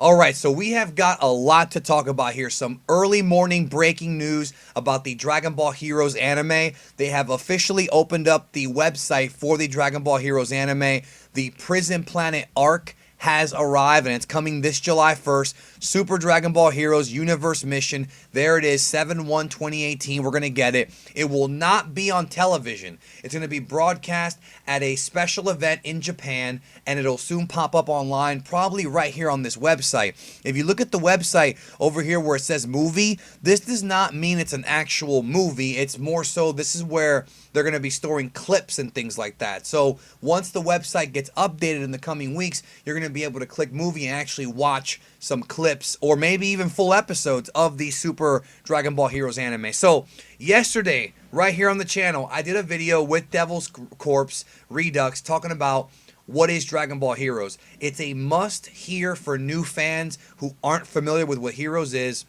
All right, so we have got a lot to talk about here. Some early morning breaking news about the Dragon Ball Heroes anime. They have officially opened up the website for the Dragon Ball Heroes anime. The Prison Planet arc has arrived and it's coming this July 1st. Super Dragon Ball Heroes Universe Mission. There it is, 7/1/2018. We're going to get it. It will not be on television. It's going to be broadcast at a special event in Japan, and it'll soon pop up online, probably right here on this website. If you look at the website over here where it says movie, this does not mean it's an actual movie. It's more so this is where they're going to be storing clips and things like that. So once the website gets updated in the coming weeks, you're going to be able to click movie and actually watch some clips or maybe even full episodes of the Super Dragon Ball Heroes anime. So yesterday, right here on the channel, I did a video with Devil's Corpse Redux talking about what is Dragon Ball Heroes. It's a must hear for new fans who aren't familiar with what Heroes is.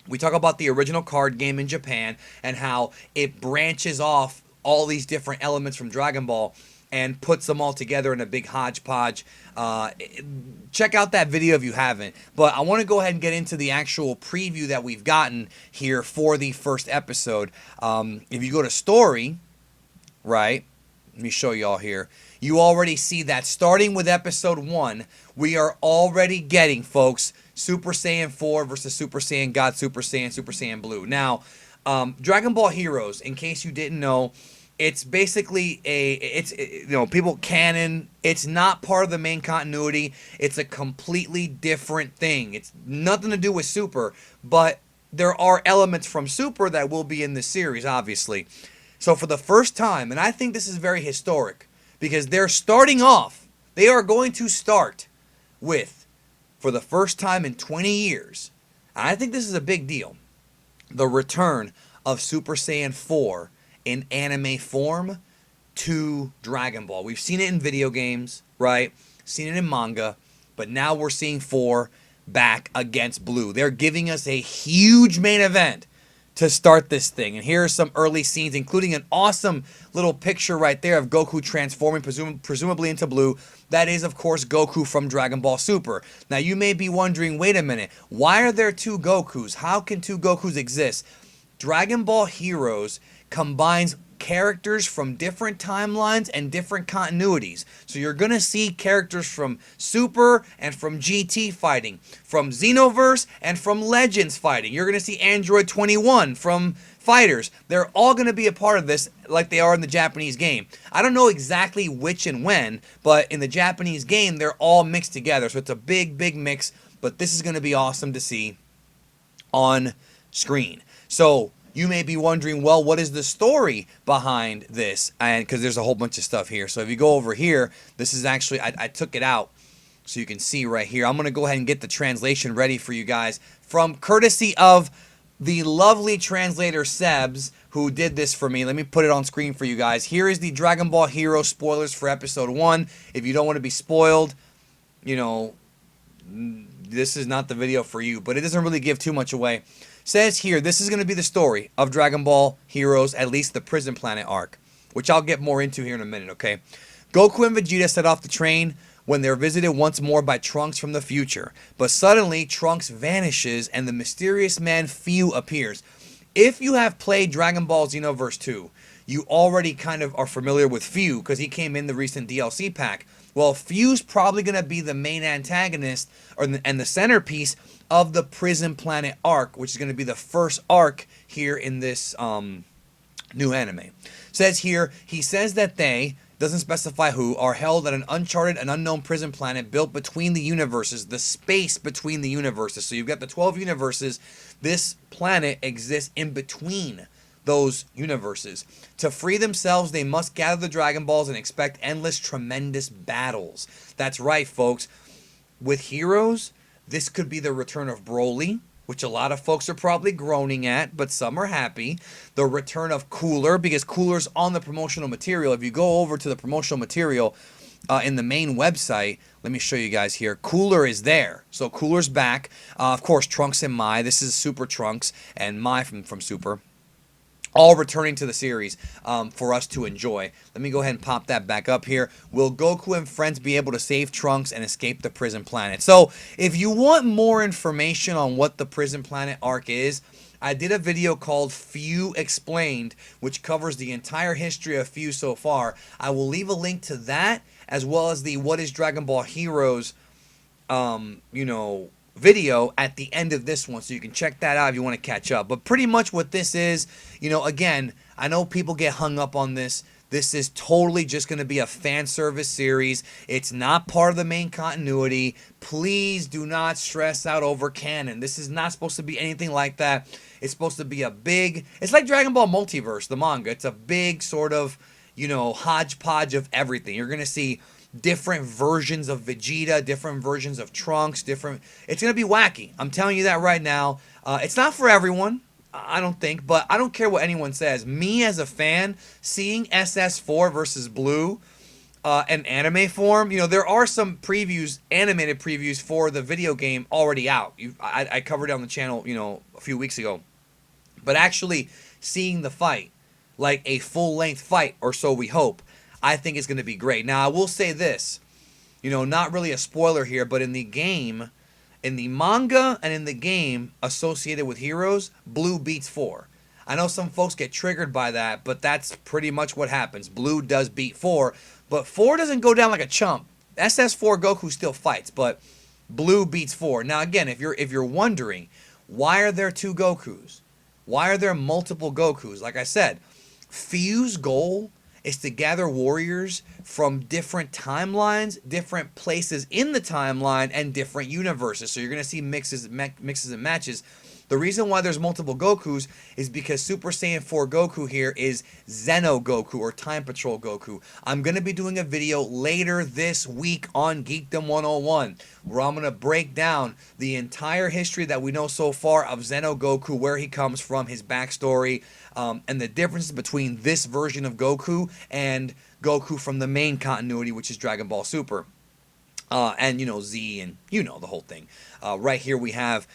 We talk about the original card game in Japan and how it branches off all these different elements from Dragon Ball and puts them all together in a big hodgepodge. Check out that video if you haven't. But I want to go ahead and get into the actual preview that we've gotten here for the first episode. If you go to story, right, let me show you all here. You already see that starting with episode 1, we are already getting, folks, Super Saiyan 4 versus Super Saiyan God, Super Saiyan Blue. Now, Dragon Ball Heroes, in case you didn't know, it's basically people canon. It's not part of the main continuity. It's a completely different thing. It's nothing to do with Super, but there are elements from Super that will be in the series, obviously. So for the first time, and I think this is very historic, because they're starting off, they are going to start with, for the first time in 20 years, and I think this is a big deal, the return of Super Saiyan 4 in anime form to Dragon Ball. We've seen it in video games, right? Seen it in manga, but now we're seeing 4 back against Blue. They're giving us a huge main event to start this thing. And here are some early scenes, including an awesome little picture right there of Goku transforming, presumably into Blue. That is, of course, Goku from Dragon Ball Super. Now, you may be wondering, wait a minute, why are there 2 Gokus? How can 2 Gokus exist? Dragon Ball Heroes combines characters from different timelines and different continuities. So you're going to see characters from Super and from GT fighting, from Xenoverse and from Legends fighting. You're going to see Android 21 from Fighters. They're all going to be a part of this like they are in the Japanese game. I don't know exactly which and when, but in the Japanese game, they're all mixed together. So it's a big, big mix, but this is going to be awesome to see on screen. So you may be wondering, well, what is the story behind this? And because there's a whole bunch of stuff here. So if you go over here, this is actually, I took it out so you can see right here. I'm going to go ahead and get the translation ready for you guys from courtesy of the lovely translator Sebs, who did this for me. Let me put it on screen for you guys. Here is the Dragon Ball Hero spoilers for episode 1. If you don't want to be spoiled, you know, this is not the video for you, but it doesn't really give too much away. Says here, this is going to be the story of Dragon Ball Heroes, at least the Prison Planet arc, which I'll get more into here in a minute, okay? Goku and Vegeta set off the train when they're visited once more by Trunks from the future. But suddenly, Trunks vanishes and the mysterious man Fu appears. If you have played Dragon Ball Xenoverse 2, you already kind of are familiar with Fu because he came in the recent DLC pack. Well, Fu's probably going to be the main antagonist and the centerpiece of the Prison Planet arc, which is going to be the first arc here in this new anime. Says here, he says that they, doesn't specify who, are held at an uncharted and unknown prison planet built between the universes, the space between the universes. So you've got the 12 universes. This planet exists in between those universes. To free themselves, they must gather the Dragon Balls and expect endless, tremendous battles. That's right, folks. With Heroes, this could be the return of Broly, which a lot of folks are probably groaning at, but some are happy. The return of Cooler, because Cooler's on the promotional material. If you go over to the promotional material in the main website, let me show you guys here. Cooler is there. So Cooler's back. Of course, Trunks and Mai. This is Super Trunks and Mai from Super. all returning to the series for us to enjoy. Let me go ahead and pop that back up here. Will Goku and friends be able to save Trunks and escape the prison planet? So, if you want more information on what the prison planet arc is, I did a video called Few Explained, which covers the entire history of Few so far. I will leave a link to that, as well as the What is Dragon Ball Heroes video at the end of this one, so you can check that out if you want to catch up. But pretty much what this is, again, I know people get hung up on this. This is totally just going to be a fan service series. It's not part of the main continuity. Please do not stress out over canon. This is not supposed to be anything like that. It's supposed to be it's like Dragon Ball Multiverse, the manga. It's a big sort of, hodgepodge of everything. You're going to see different versions of Vegeta, different versions of Trunks, it's going to be wacky. I'm telling you that right now. It's not for everyone, I don't think, but I don't care what anyone says. Me as a fan, seeing SS4 versus Blue in anime form, there are some previews, animated previews for the video game already out. I covered it on the channel, a few weeks ago. But actually seeing the fight, like a full-length fight, or so we hope, I think it's going to be great. Now, I will say this, not really a spoiler here, but in the game, in the manga and in the game associated with Heroes, Blue beats 4. I know some folks get triggered by that, but that's pretty much what happens. Blue does beat 4, but 4 doesn't go down like a chump. SS4 Goku still fights, but Blue beats 4. Now, again, if you're wondering, why are there 2 Gokus? Why are there multiple Gokus? Like I said, Few's goal is to gather warriors from different timelines, different places in the timeline, and different universes. So you're going to see mixes and matches. The reason why there's multiple Gokus is because Super Saiyan 4 Goku here is Zeno Goku, or Time Patrol Goku. I'm going to be doing a video later this week on Geekdom 101, where I'm going to break down the entire history that we know so far of Zeno Goku, where he comes from, his backstory, and the differences between this version of Goku and Goku from the main continuity, which is Dragon Ball Super. And Z, and the whole thing. Right here we have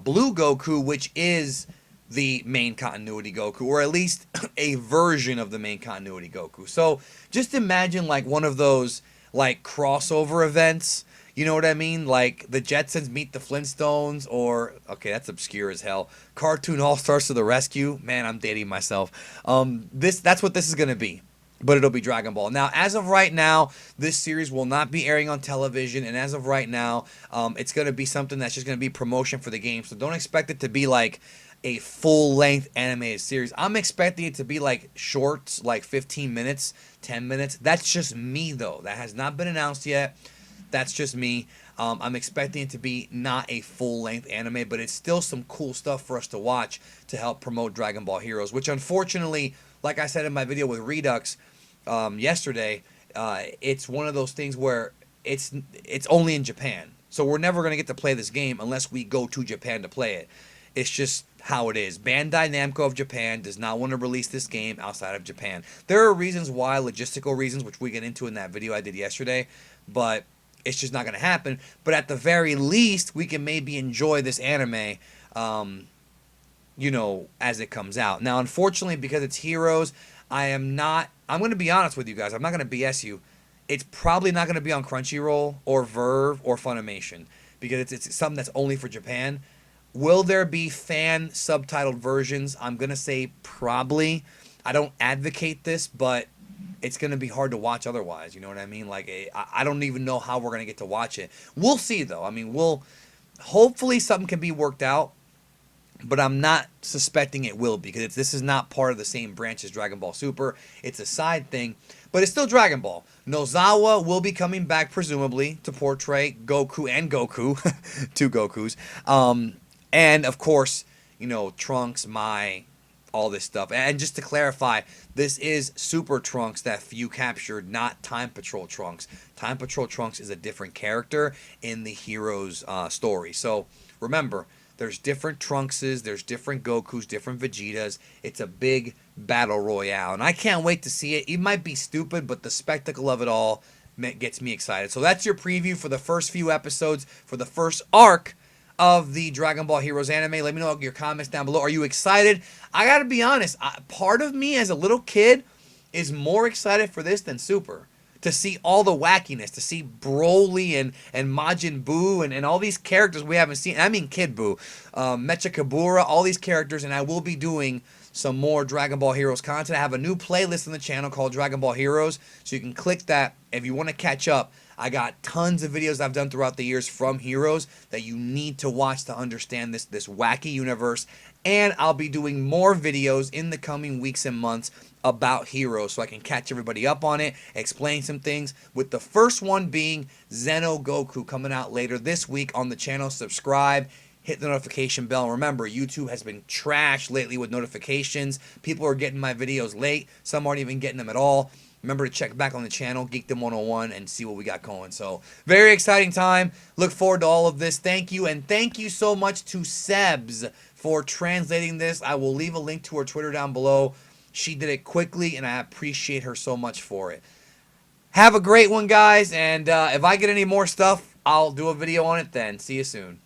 Blue Goku, which is the main continuity Goku, or at least a version of the main continuity Goku. So just imagine like one of those like crossover events. You know what I mean? Like the Jetsons meet the Flintstones, or, okay, that's obscure as hell, Cartoon All-Stars to the rescue. Man, I'm dating myself. That's what this is going to be. But it'll be Dragon Ball. Now, as of right now, this series will not be airing on television. And as of right now, it's going to be something that's just going to be promotion for the game. So don't expect it to be like a full-length animated series. I'm expecting it to be like shorts, like 15 minutes, 10 minutes. That's just me, though. That has not been announced yet. That's just me. I'm expecting it to be not a full-length anime, but it's still some cool stuff for us to watch to help promote Dragon Ball Heroes, which unfortunately, like I said in my video with Redux yesterday, it's one of those things where it's only in Japan. So we're never going to get to play this game unless we go to Japan to play it. It's just how it is. Bandai Namco of Japan does not want to release this game outside of Japan. There are reasons why, logistical reasons, which we get into in that video I did yesterday, but it's just not going to happen. But at the very least, we can maybe enjoy this anime, as it comes out. Now, unfortunately, because it's Heroes, I'm going to be honest with you guys. I'm not going to BS you. It's probably not going to be on Crunchyroll or Verve or Funimation, because it's something that's only for Japan. Will there be fan subtitled versions? I'm going to say probably. I don't advocate this, but it's going to be hard to watch otherwise. You know what I mean? Like, I don't even know how we're going to get to watch it. We'll see, though. I mean, hopefully something can be worked out, but I'm not suspecting it will, because this is not part of the same branch as Dragon Ball Super. It's a side thing, but it's still Dragon Ball. Nozawa will be coming back, presumably, to portray Goku and Goku, 2 Gokus. And, of course, Trunks, Mai, all this stuff. And just to clarify, this is Super Trunks that Few captured, not Time Patrol Trunks. Time Patrol Trunks is a different character in the Heroes story. So, remember, there's different Trunkses, there's different Gokus, different Vegetas. It's a big battle royale, and I can't wait to see it. It might be stupid, but the spectacle of it all gets me excited. So that's your preview for the first few episodes, for the first arc of the Dragon Ball Heroes anime. Let me know your comments down below. Are you excited? I gotta be honest, part of me as a little kid is more excited for this than Super. To see all the wackiness, to see Broly and Majin Buu and all these characters we haven't seen. I mean Kid Buu, Mecha Kabura, all these characters, and I will be doing some more Dragon Ball Heroes content. I have a new playlist on the channel called Dragon Ball Heroes, so you can click that if you want to catch up. I got tons of videos I've done throughout the years from Heroes that you need to watch to understand this wacky universe. And I'll be doing more videos in the coming weeks and months about Heroes so I can catch everybody up on it, explain some things, with the first one being Xeno Goku coming out later this week on the channel. Subscribe, hit the notification bell. Remember, YouTube has been trash lately with notifications. People are getting my videos late. Some aren't even getting them at all. Remember to check back on the channel, Geekdom 101, and see what we got going. So, very exciting time. Look forward to all of this. Thank you, and thank you so much to Sebs for translating this. I will leave a link to her Twitter down below. She did it quickly, and I appreciate her so much for it. Have a great one, guys, and if I get any more stuff, I'll do a video on it then. See you soon.